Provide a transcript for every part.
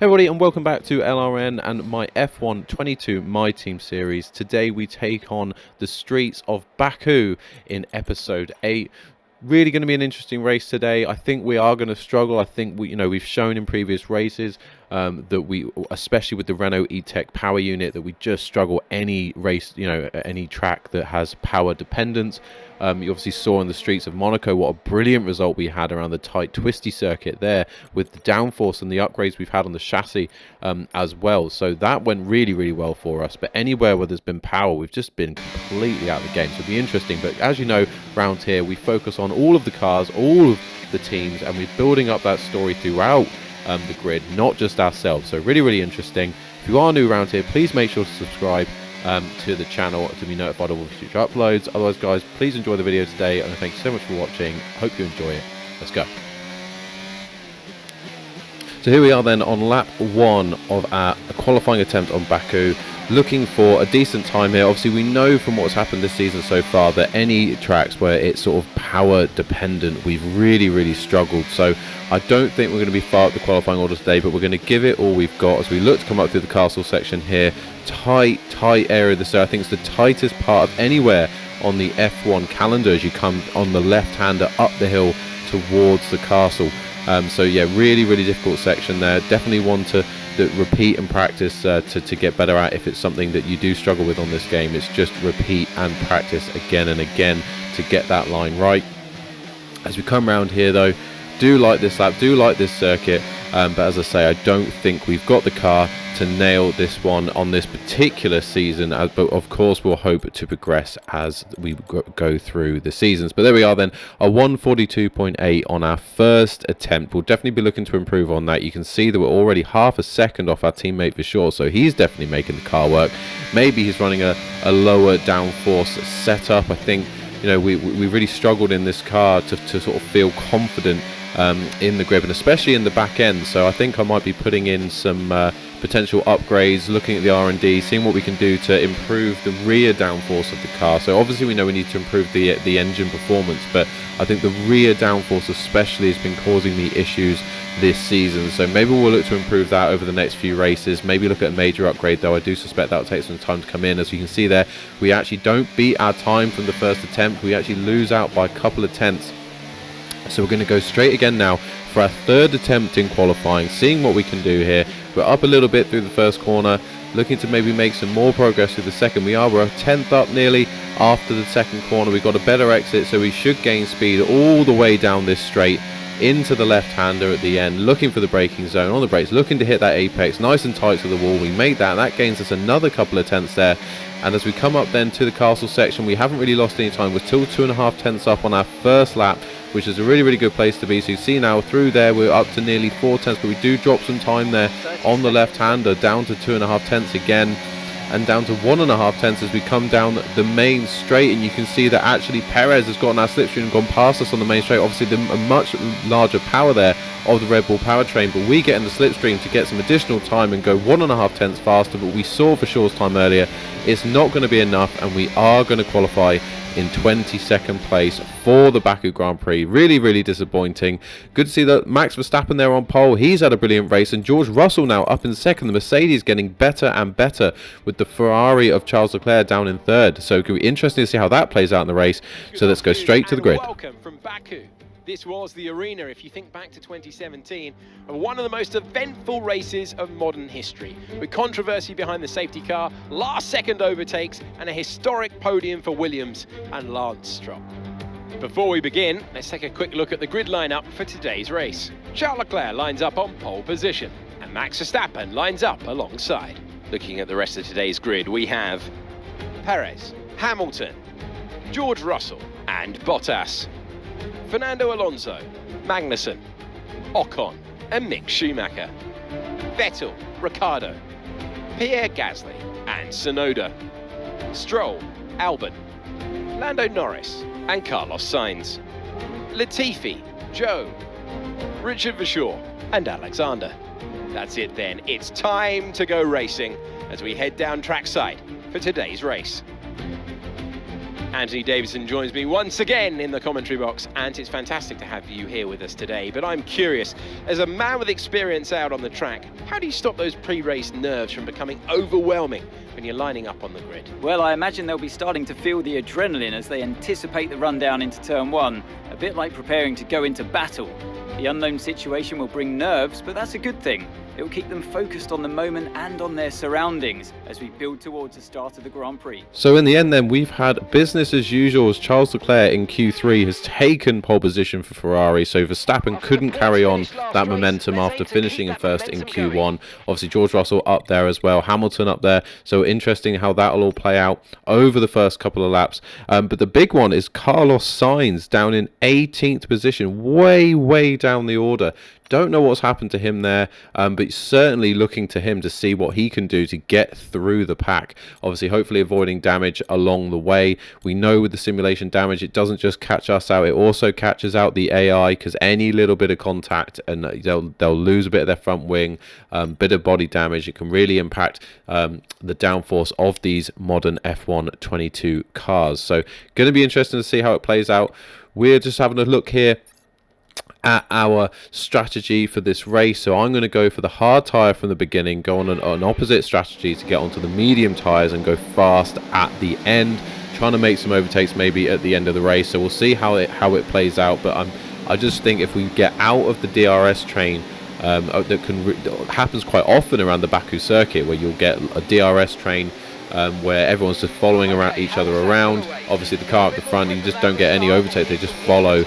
Everybody, and welcome back to LRN and my F1 22 My Team series. Today we take on the streets of Baku in episode 8. Really going to be an interesting race today. I think we are going to struggle. I think we've shown in previous races that we, especially with the Renault E-Tech power unit, that we just struggle any race, any track that has power dependence. You obviously saw in the streets of Monaco what a brilliant result we had around the tight, twisty circuit there with the downforce and the upgrades we've had on the chassis as well. So that went really, really well for us. But anywhere where there's been power, we've just been completely out of the game. So it'll be interesting. But as you know, around here, we focus on all of the cars, all of the teams, and we're building up that story throughout the grid, not just ourselves. So really, really interesting. If you are new around here, please make sure to subscribe to the channel to be notified of all future uploads. Otherwise, guys, please enjoy the video today, and thank you so much for watching. Hope you enjoy it. Let's go. So here we are then on lap 1 of our qualifying attempt on Baku, looking for a decent time here. Obviously, we know from what's happened this season so far that any tracks where it's sort of power dependent, we've really, really struggled. So I don't think we're going to be far up the qualifying order today, but we're going to give it all we've got as we look to come up through the castle section here. Tight area this area. I think it's the tightest part of anywhere on the F1 calendar as you come on the left-hander up the hill towards the castle. So yeah, really, really difficult section there. Definitely one to repeat and practice to get better at if it's something that you do struggle with on this game. It's just repeat and practice again and again to get that line right. As we come around here though, do like this lap, do like this circuit, but as I say, I don't think we've got the car to nail this one on this particular season, but of course we'll hope to progress as we go through the seasons. But there we are then, a 142.8 on our first attempt. We'll definitely be looking to improve on that. You can see that we're already half a second off our teammate for sure, so he's definitely making the car work. Maybe he's running a lower downforce setup. I think we really struggled in this car to sort of feel confident in the grip, and especially in the back end. So I think I might be putting in some potential upgrades, looking at the R&D, seeing what we can do to improve the rear downforce of the car. So obviously we know we need to improve the engine performance, but I think the rear downforce especially has been causing me issues this season. So maybe we'll look to improve that over the next few races. Maybe look at a major upgrade, though I do suspect that will take some time to come in. As you can see there, we actually don't beat our time from the first attempt. We actually lose out by a couple of tenths. So we're going to go straight again now for our third attempt in qualifying, seeing what we can do here. We're up a little bit through the first corner, looking to maybe make some more progress through the second. We're a tenth up nearly after the second corner. We've got a better exit, so we should gain speed all the way down this straight into the left-hander at the end, looking for the braking zone on the brakes, looking to hit that apex nice and tight to the wall. We made that, and that gains us another couple of tenths there. And as we come up then to the castle section, we haven't really lost any time. We're still 2.5 tenths up on our first lap, which is a really, really good place to be. So you see now through there we're up to nearly 4 tenths, but we do drop some time there on the left-hander, down to 2.5 tenths again, and down to 1.5 tenths as we come down the main straight. And you can see that actually Perez has gotten our slipstream and gone past us on the main straight. Obviously a much larger power there of the Red Bull powertrain, but we get in the slipstream to get some additional time and go 1.5 tenths faster. But we saw for Shaw's time earlier, it's not going to be enough, and we are going to qualify in 22nd place for the Baku Grand Prix. Really, really disappointing. Good to see that Max Verstappen there on pole. He's had a brilliant race, and George Russell now up in second. The Mercedes getting better and better with the Ferrari of Charles Leclerc down in third. So it could be interesting to see how that plays out in the race. So let's go straight to the grid. Welcome from Baku. This was the arena, if you think back to 2017, of one of the most eventful races of modern history, with controversy behind the safety car, last-second overtakes, and a historic podium for Williams and Lance Stroll. Before we begin, let's take a quick look at the grid lineup for today's race. Charles Leclerc lines up on pole position, and Max Verstappen lines up alongside. Looking at the rest of today's grid, we have Perez, Hamilton, George Russell, and Bottas, Fernando Alonso, Magnussen, Ocon, and Mick Schumacher, Vettel, Ricciardo, Pierre Gasly, and Tsunoda, Stroll, Albon, Lando Norris, and Carlos Sainz, Latifi, Joe, Richard Verschoor, and Alexander. That's it then, it's time to go racing as we head down trackside for today's race. Anthony Davidson joins me once again in the commentary box, and it's fantastic to have you here with us today. But I'm curious, as a man with experience out on the track, how do you stop those pre-race nerves from becoming overwhelming when you're lining up on the grid? Well, I imagine they'll be starting to feel the adrenaline as they anticipate the rundown into turn one, a bit like preparing to go into battle. The unknown situation will bring nerves, but that's a good thing. It will keep them focused on the moment and on their surroundings as we build towards the start of the Grand Prix. So in the end then, we've had business as usual as Charles Leclerc in Q3 has taken pole position for Ferrari, so Verstappen couldn't carry on that momentum after finishing in first in Q1. Obviously George Russell up there as well, Hamilton up there, so interesting how that'll all play out over the first couple of laps. But the big one is Carlos Sainz down in 18th position, way down the order. Don't know what's happened to him there, but certainly looking to him to see what he can do to get through the pack. Obviously, hopefully avoiding damage along the way. We know with the simulation damage, it doesn't just catch us out, it also catches out the AI, because any little bit of contact and they'll lose a bit of their front wing, bit of body damage. It can really impact the downforce of these modern F1 22 cars. So going to be interesting to see how it plays out. We're just having a look here at our strategy for this race. So I'm going to go for the hard tyre from the beginning, go on an opposite strategy to get onto the medium tyres and go fast at the end, trying to make some overtakes maybe at the end of the race. So we'll see how it plays out, but I just think if we get out of the DRS train, that happens quite often around the Baku circuit, where you'll get a DRS train where everyone's just following around each other around. Obviously the car at the front, you just don't get any overtake, they just follow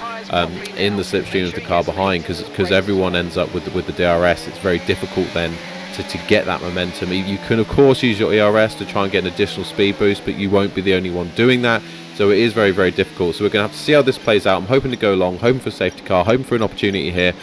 in the slipstream of the car behind, because everyone ends up with the DRS. It's very difficult then to get that momentum. You can of course use your ERS to try and get an additional speed boost, but you won't be the only one doing that, so it is very difficult. So we're going to have to see how this plays out. I'm hoping to go long, hoping for a safety car, hoping for an opportunity here,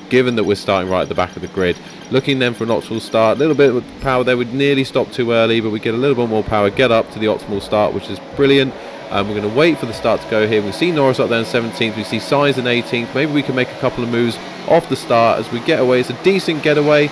given that we're starting right at the back of the grid. Looking then for an optimal start, a little bit of power there, would nearly stop too early, but we get a little bit more power, get up to the optimal start, which is brilliant. We're going to wait for the start to go here. We see Norris up there in 17th, we see Sainz in 18th. Maybe we can make a couple of moves off the start as we get away. It's a decent getaway,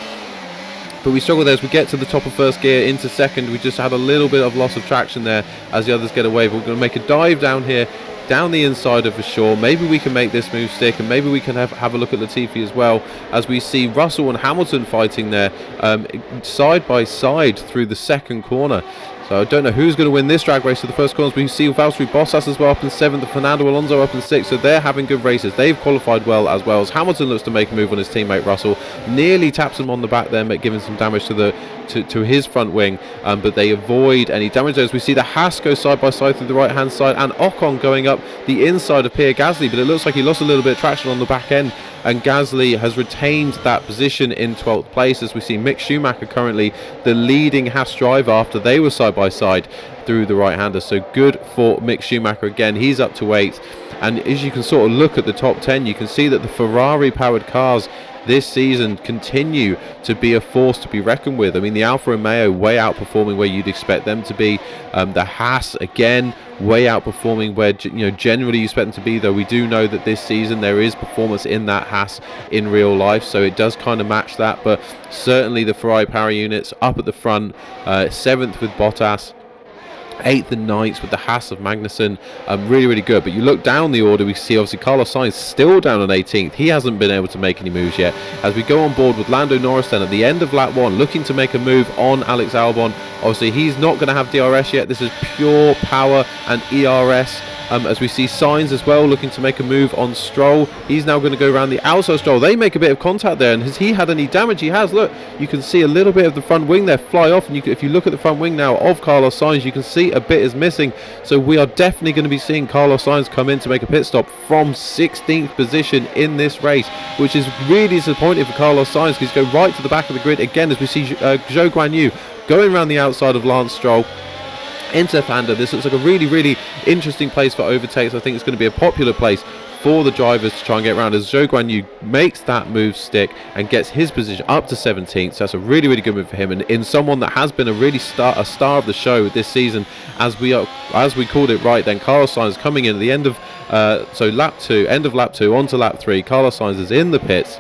but we struggle there as we get to the top of first gear into second. We just had a little bit of loss of traction there as the others get away, but we're going to make a dive down here, down the inside of Ashore. Maybe we can make this move stick, and maybe we can have a look at Latifi as well, as we see Russell and Hamilton fighting there side by side through the second corner. So I don't know who's going to win this drag race to the first corners. We see Valtteri Bottas as well up in 7th, Fernando Alonso up in 6th, so they're having good races. They've qualified well as Hamilton looks to make a move on his teammate Russell, nearly taps him on the back there, giving some damage to his front wing, but they avoid any damage there. As we see the Haas go side by side through the right hand side, and Ocon going up the inside of Pierre Gasly, but it looks like he lost a little bit of traction on the back end, and Gasly has retained that position in 12th place, as we see Mick Schumacher currently the leading Haas driver after they were side by side through the right hander. So good for Mick Schumacher again, he's up to 8th. And as you can sort of look at the top 10, you can see that the Ferrari powered cars this season continue to be a force to be reckoned with. I mean, the Alfa Romeo way outperforming where you'd expect them to be. The Haas again way outperforming where generally you expect them to be, though we do know that this season there is performance in that Haas in real life, so it does kind of match that. But certainly the Ferrari power units up at the front, 7th with Bottas, 8th and 9th with the Haas of Magnussen, really good. But you look down the order, we see obviously Carlos Sainz still down on 18th. He hasn't been able to make any moves yet, as we go on board with Lando Norris then at the end of lap 1, looking to make a move on Alex Albon. Obviously he's not going to have DRS yet, this is pure power and ERS. As we see Sainz as well looking to make a move on Stroll. He's now going to go around the outside of Stroll. They make a bit of contact there, and has he had any damage? He has. Look, you can see a little bit of the front wing there fly off, and if you look at the front wing now of Carlos Sainz, you can see a bit is missing. So we are definitely going to be seeing Carlos Sainz come in to make a pit stop from 16th position in this race, which is really disappointing for Carlos Sainz, because he's going right to the back of the grid again, as we see Zhou Guanyu going around the outside of Lance Stroll into Panda. This looks like a really interesting place for overtakes. I think it's going to be a popular place for the drivers to try and get around, as Zhou Guanyu makes that move stick and gets his position up to 17th. So that's a really good move for him, and in someone that has been a star of the show this season, as we called it right then. Carlos Sainz coming in at the end of end of lap 2 onto lap 3. Carlos Sainz is in the pits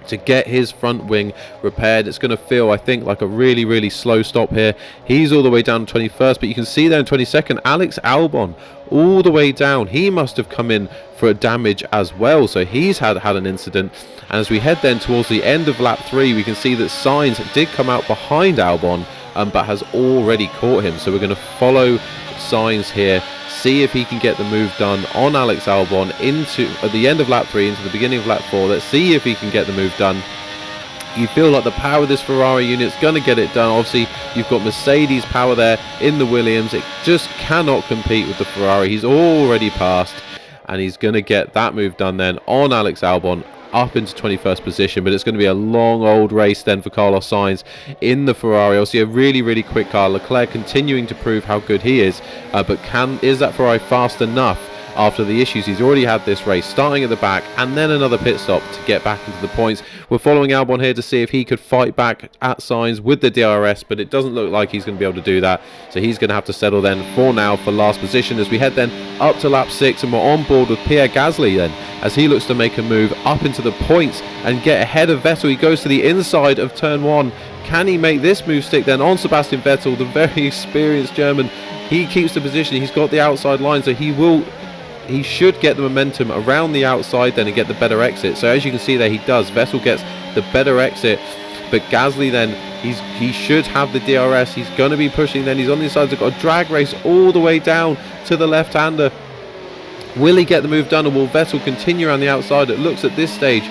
to get his front wing repaired. It's going to feel, I think, like a really, really slow stop here. He's all the way down to 21st, but you can see there in 22nd, Alex Albon all the way down. He must have come in for a damage as well, so he's had an incident. And as we head then towards the end of lap 3, we can see that Sainz did come out behind Albon, but has already caught him. So we're going to follow Sainz here, see if he can get the move done on Alex Albon at the end of lap 3 into the beginning of lap 4. Let's see if he can get the move done. You feel like the power of this Ferrari unit is going to get it done. Obviously, you've got Mercedes power there in the Williams. It just cannot compete with the Ferrari. He's already passed, and he's going to get that move done then on Alex Albon up into 21st position. But it's going to be a long old race then for Carlos Sainz in the Ferrari. Obviously a really, really quick car. Leclerc continuing to prove how good he is, but is that Ferrari fast enough after the issues he's already had this race, starting at the back and then another pit stop to get back into the points? We're following Albon here to see if he could fight back at Sainz with the DRS, but it doesn't look like he's going to be able to do that, so he's going to have to settle then for now for last position as we head then up to lap 6, and we're on board with Pierre Gasly then as he looks to make a move up into the points and get ahead of Vettel. He goes to the inside of turn 1. Can he make this move stick then on Sebastian Vettel, the very experienced German? He keeps the position, he's got the outside line, so he should get the momentum around the outside then and get the better exit. So as you can see there, he does. Vettel gets the better exit, but Gasly then, he should have the DRS. He's going to be pushing then. He's on the inside. He's got a drag race all the way down to the left-hander. Will he get the move done, or will Vettel continue around the outside? It looks at this stage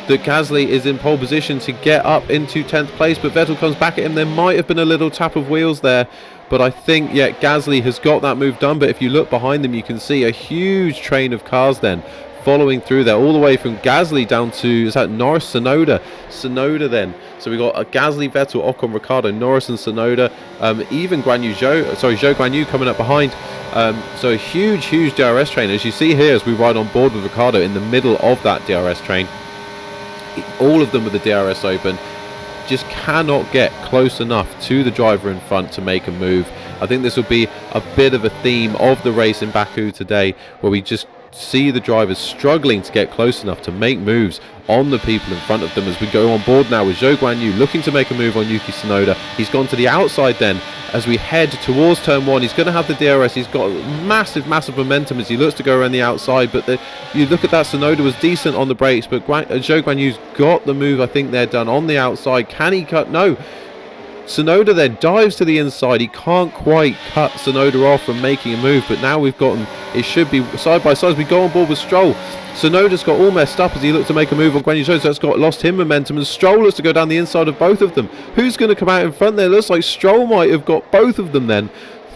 that Gasly is in pole position to get up into 10th place, but Vettel comes back at him. There might have been a little tap of wheels there, but I think, yeah, Gasly has got that move done. But if you look behind them, you can see a huge train of cars then following through there, all the way from Gasly down to, is that Norris, Tsunoda then. So we got a Gasly, Vettel, Ocon, Ricciardo, Norris and Tsunoda, even Zhou Guan Yu coming up behind. So a huge DRS train, as you see here as we ride on board with Ricciardo in the middle of that DRS train. All of them with the DRS open, just cannot get close enough to the driver in front to make a move. I think this will be a bit of a theme of the race in Baku today, where we just see the drivers struggling to get close enough to make moves on the people in front of them. As we go on board now with Zhou Guan Yu looking to make a move on Yuki Tsunoda. He's gone to the outside then as we head towards turn 1. He's going to have the DRS. He's got massive momentum as he looks to go around the outside, but you look at that, Tsunoda was decent on the brakes, but Zhou Guan Yu's got the move, I think they're done on the outside. Can he cut? No. Tsunoda then dives to the inside. He can't quite cut Tsunoda off from making a move, but now we've got him. It should be side by side as we go on board with Stroll. Tsunoda's got all messed up as he looks to make a move on Guan Yu Zhou, so that's lost him momentum, and Stroll has to go down the inside of both of them. Who's going to come out in front there? It looks like Stroll might have got both of them then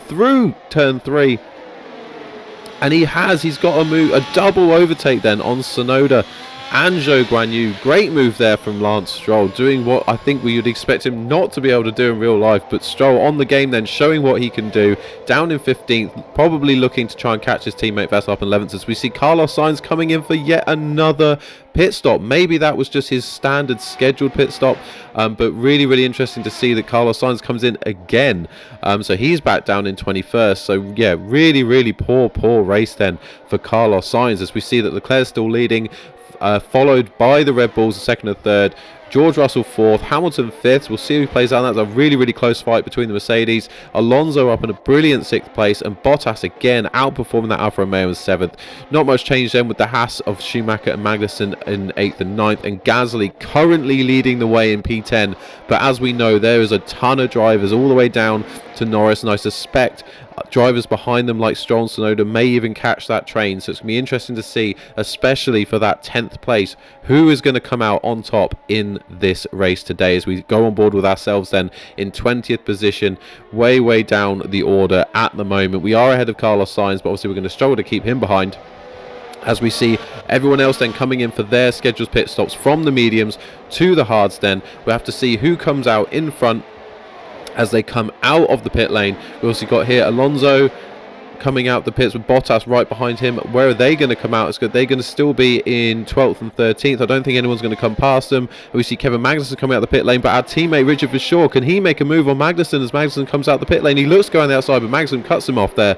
through turn 3, and he's got a double overtake then on Tsunoda and Zhou Guan Yu. Great move there from Lance Stroll, doing what I think we would expect him not to be able to do in real life, but Stroll on the game then showing what he can do, down in 15th, probably looking to try and catch his teammate Vettel up in 11th, as we see Carlos Sainz coming in for yet another pit stop. Maybe that was just his standard scheduled pit stop, but really interesting to see that Carlos Sainz comes in again. So he's back down in 21st. So yeah, really poor race then for Carlos Sainz, as we see that Leclerc's still leading, followed by the Red Bulls, the second and third. George Russell 4th, Hamilton 5th. We'll see who plays out. That's a really close fight between the Mercedes. Alonso up in a brilliant 6th place, and Bottas again outperforming that Alfa Romeo in 7th. Not much change then with the Haas of Schumacher and Magnussen in 8th and 9th, and Gasly currently leading the way in P10. But as we know, there is a ton of drivers all the way down to Norris, and I suspect drivers behind them like Stroll and Tsunoda may even catch that train. So it's going to be interesting to see, especially for that 10th place, who is going to come out on top in this race today, as we go on board with ourselves then in 20th position, way down the order at the moment. We are ahead of Carlos Sainz, but obviously we're going to struggle to keep him behind, as we see everyone else then coming in for their scheduled pit stops from the mediums to the hards. Then we have to see who comes out in front as they come out of the pit lane. We also got here Alonso coming out the pits with Bottas right behind him. Where are they going to come out? They're going to still be in 12th and 13th. I don't think anyone's going to come past them. We see Kevin Magnussen coming out the pit lane, but our teammate Richard Verschoor, can he make a move on Magnussen as Magnussen comes out the pit lane? He looks to go on the outside, but Magnussen cuts him off there.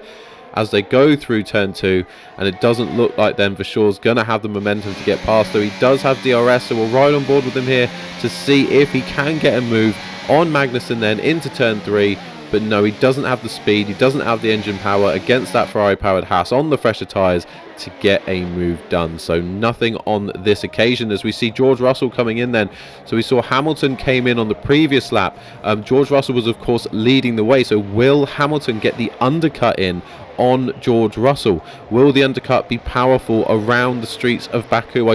as they go through turn 2, and it doesn't look like then Vacheaux's going to have the momentum to get past, though he does have DRS, so we'll ride on board with him here to see if he can get a move on Magnussen then into turn 3. But no, he doesn't have the speed, he doesn't have the engine power against that Ferrari-powered Haas on the fresher tyres to get a move done. So nothing on this occasion, as we see George Russell coming in then. So we saw Hamilton came in on the previous lap. George Russell was, of course, leading the way. So will Hamilton get the undercut in on George Russell? Will the undercut be powerful around the streets of Baku?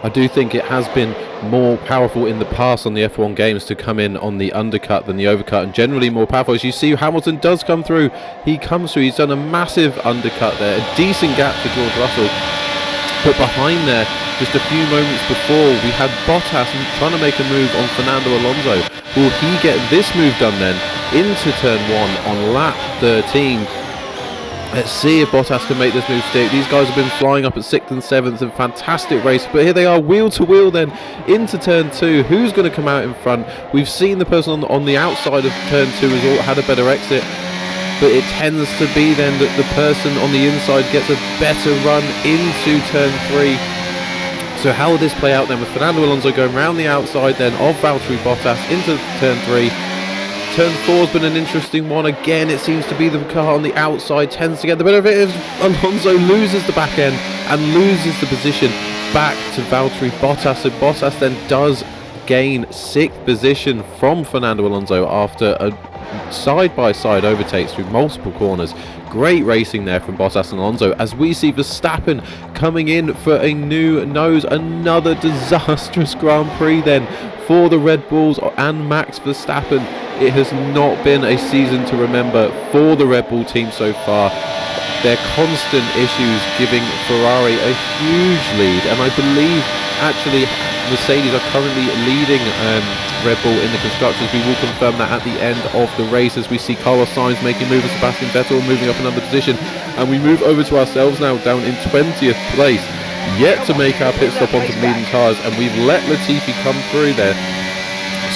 I do think it has been more powerful in the past on the F1 games to come in on the undercut than the overcut, and generally more powerful. As you see, Hamilton does come through. He comes through. He's done a massive undercut there. A decent gap for George Russell. But behind there, just a few moments before, we had Bottas trying to make a move on Fernando Alonso. Will he get this move done then into turn 1 on lap 13? Let's see if Bottas can make this move stick. These guys have been flying up at 6th and 7th in fantastic race, but here they are wheel to wheel then into turn 2. Who's going to come out in front? We've seen the person on the outside of turn 2 has had a better exit, but it tends to be then that the person on the inside gets a better run into turn 3. So how will this play out then, with Fernando Alonso going around the outside then of Valtteri Bottas into turn 3? Turn 4 has been an interesting one. Again, it seems to be the car on the outside tends to get the better of it. Alonso loses the back end and loses the position back to Valtteri Bottas. So Bottas then does gain 6th position from Fernando Alonso after a side-by-side overtakes through multiple corners. Great racing there from Bottas and Alonso, as we see Verstappen coming in for a new nose. Another disastrous Grand Prix then for the Red Bulls and Max Verstappen. It has not been a season to remember for the Red Bull team so far. Their constant issues giving Ferrari a huge lead, and I believe actually Mercedes are currently leading Red Bull in the constructors. We will confirm that at the end of the race, as we see Carlos Sainz making moves, Sebastian Vettel moving up another position, and we move over to ourselves now down in 20th place, yet to make our pit stop onto the leading cars, and we've let Latifi come through there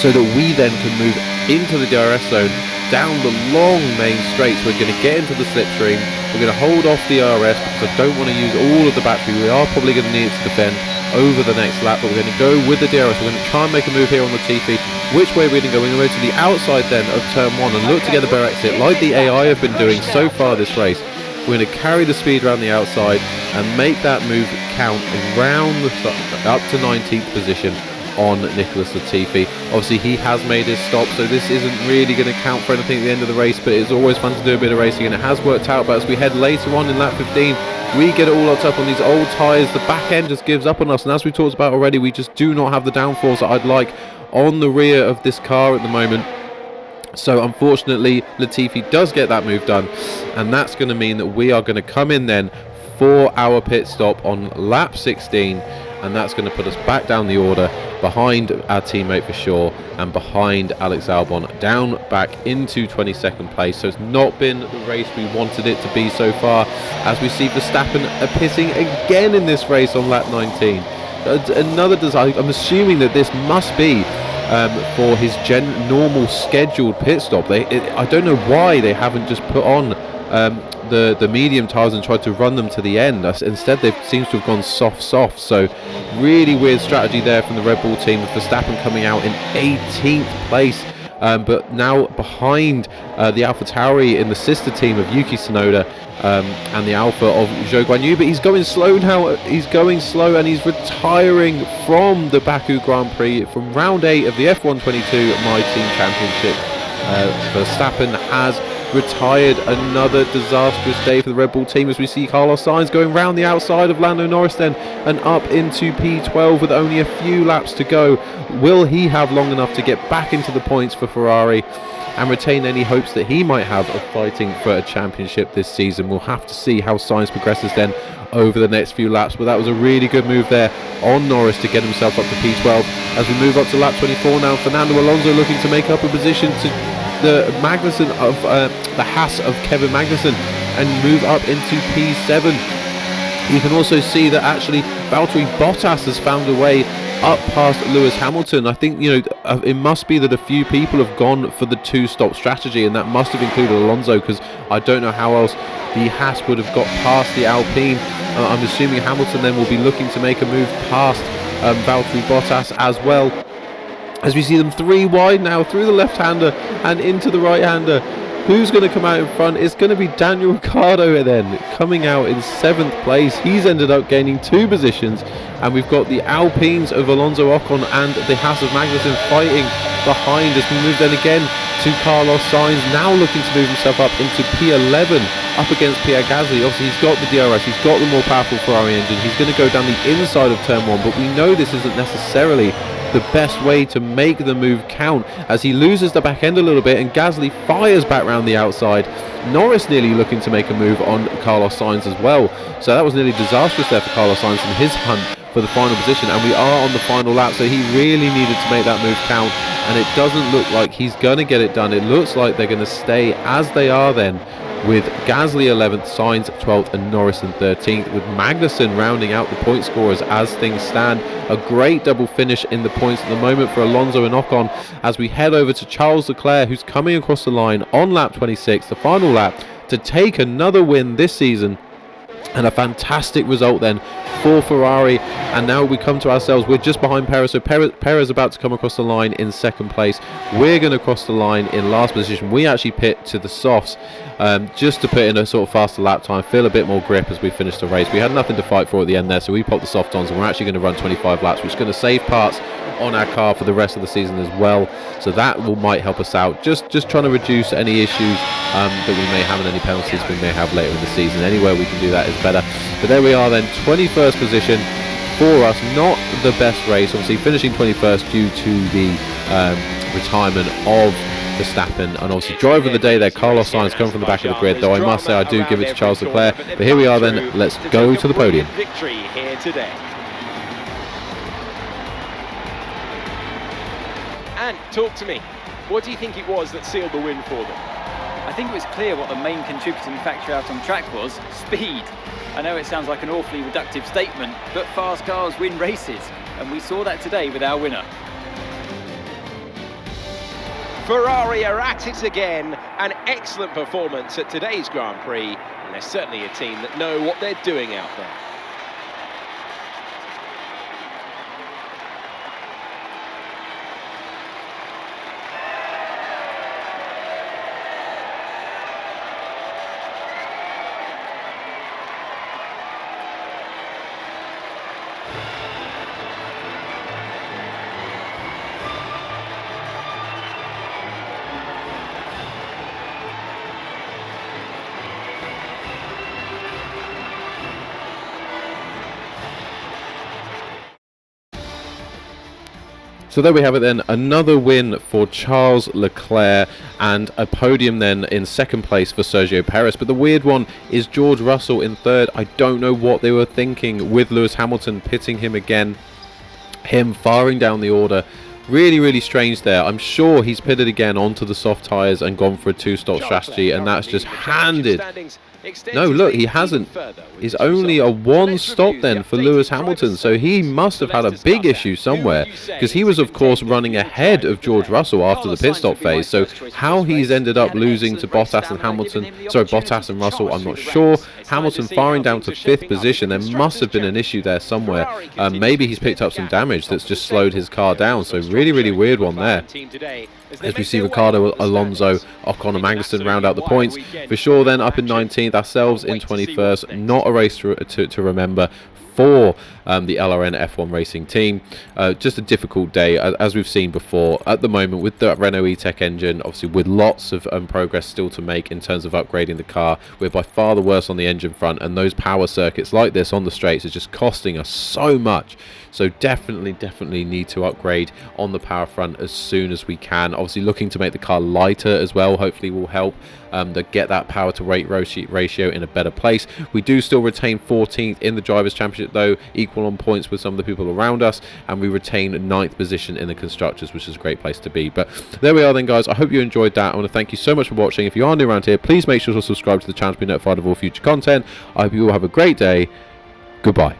so that we then can move into the DRS zone down the long main straights. We're going to get into the slipstream. We're going to hold off the RS because I don't want to use all of the battery. We are probably going to need it to defend over the next lap, but we're going to go with the DRS. We're going to try and make a move here on Latifi. Which way we're going to go? We're going to go to the outside then of turn 1 and look to get the better exit like the AI have been doing so far this race. We're going to carry the speed around the outside and make that move count around up to 19th position on Nicholas Latifi. Obviously he has made his stop, so this isn't really going to count for anything at the end of the race, but it's always fun to do a bit of racing, and it has worked out. But as we head later on in lap 15, we get it all locked up on these old tyres. The back end just gives up on us, and as we talked about already, we just do not have the downforce that I'd like on the rear of this car at the moment. So unfortunately Latifi does get that move done, and that's going to mean that we are going to come in then for our pit stop on lap 16, and that's going to put us back down the order behind our teammate for sure, and behind Alex Albon down back into 22nd place. So it's not been the race we wanted it to be so far, as we see Verstappen pitting again in this race on lap 19. Another design. I'm assuming that this must be for his normal scheduled pit stop. I don't know why they haven't just put on the medium tyres and tried to run them to the end. Instead they seems to have gone soft. So really weird strategy there from the Red Bull team, with Verstappen coming out in 18th place, but now behind the AlphaTauri in the sister team of Yuki Tsunoda and the Alpha of Zhou Guanyu. But he's going slow now. He's going slow, and he's retiring from the Baku Grand Prix from round 8 of the F1 22 My Team Championship. Verstappen has retired. Another disastrous day for the Red Bull team, as we see Carlos Sainz going round the outside of Lando Norris then and up into P12 with only a few laps to go. Will he have long enough to get back into the points for Ferrari and retain any hopes that he might have of fighting for a championship this season? We'll have to see how Sainz progresses then over the next few laps, but that was a really good move there on Norris to get himself up to P12. As we move up to lap 24 now, Fernando Alonso looking to make up a position to the Magnussen of the Haas of Kevin Magnussen and move up into P7. You can also see that actually Valtteri Bottas has found a way up past Lewis Hamilton. I think, you know, it must be that a few people have gone for the two-stop strategy, and that must have included Alonso, because I don't know how else the Haas would have got past the Alpine. I'm assuming Hamilton then will be looking to make a move past Valtteri Bottas as well, as we see them 3 wide now through the left-hander and into the right-hander. Who's going to come out in front? It's going to be Daniel Ricciardo then, coming out in 7th place. He's ended up gaining 2 positions, and we've got the Alpines of Alonso Ocon and the Haas of Magnussen fighting behind as we move then again to Carlos Sainz, now looking to move himself up into P11 up against Pierre Gasly. Obviously he's got the DRS, he's got the more powerful Ferrari engine, he's going to go down the inside of turn 1, but we know this isn't necessarily the best way to make the move count, as he loses the back end a little bit and Gasly fires back round the outside. Norris nearly looking to make a move on Carlos Sainz as well, so that was nearly disastrous there for Carlos Sainz in his hunt for the final position, and we are on the final lap, so he really needed to make that move count, and it doesn't look like he's going to get it done. It looks like they're going to stay as they are then, with Gasly 11th, Sainz 12th and Norris in 13th, with Magnussen rounding out the point scorers as things stand. A great double finish in the points at the moment for Alonso and Ocon, as we head over to Charles Leclerc, who's coming across the line on lap 26, the final lap, to take another win this season. And a fantastic result then for Ferrari, and now we come to ourselves, we're just behind Perez, so Perez about to come across the line in 2nd place. We're going to cross the line in last position. We actually pit to the softs just to put in a sort of faster lap time, feel a bit more grip as we finish the race. We had nothing to fight for at the end there, so we popped the soft ons, and we're actually going to run 25 laps, which is going to save parts on our car for the rest of the season as well, so that might help us out, just trying to reduce any issues that we may have and any penalties we may have later in the season. Anywhere we can do that is better. But there we are then, 21st position for us. Not the best race, obviously finishing 21st due to the retirement of Verstappen, and obviously driver of the day there, Carlos Sainz, coming from the back of the grid, though I must say I do give it to Charles Leclerc. But here we are then, let's go to the podium. Victory here today. And talk to me, what do you think it was that sealed the win for them? I think it was clear what the main contributing factor out on track was: speed. I know it sounds like an awfully reductive statement, but fast cars win races, and we saw that today with our winner. Ferrari are at it again, an excellent performance at today's Grand Prix, and they're certainly a team that know what they're doing out there. So there we have it then, another win for Charles Leclerc, and a podium then in 2nd place for Sergio Perez. But the weird one is George Russell in 3rd. I don't know what they were thinking with Lewis Hamilton pitting him again, him firing down the order. Really strange there. I'm sure he's pitted again onto the soft tyres and gone for a two-stop strategy, and that's just handed. No, look, he hasn't. It's only a 1 stop then for Lewis Hamilton, so he must have had a big issue somewhere, because he was of course running ahead of George Russell after the pit stop phase. So how he's ended up losing to Bottas and Bottas and Russell, I'm not sure. Hamilton firing down to 5th position, there must have been an issue there somewhere. Maybe he's picked up some damage that's just slowed his car down, so really weird one there. As we see Ricciardo, Alonso, Ocon and Magnussen round out the points. For sure then up in 19th, ourselves in 21st. Not a race to remember for the LRN F1 racing team. Just a difficult day, as we've seen before. At the moment, with the Renault E-Tech engine, obviously with lots of progress still to make in terms of upgrading the car, we're by far the worst on the engine front, and those power circuits like this on the straights are just costing us so much. So definitely need to upgrade on the power front as soon as we can. Obviously looking to make the car lighter as well, hopefully will help to get that power to weight ratio in a better place. We do still retain 14th in the Drivers' Championship though, equal on points with some of the people around us, and we retain 9th position in the Constructors, which is a great place to be. But there we are then, guys. I hope you enjoyed that. I want to thank you so much for watching. If you are new around here, please make sure to subscribe to the channel to be notified of all future content. I hope you all have a great day. Goodbye.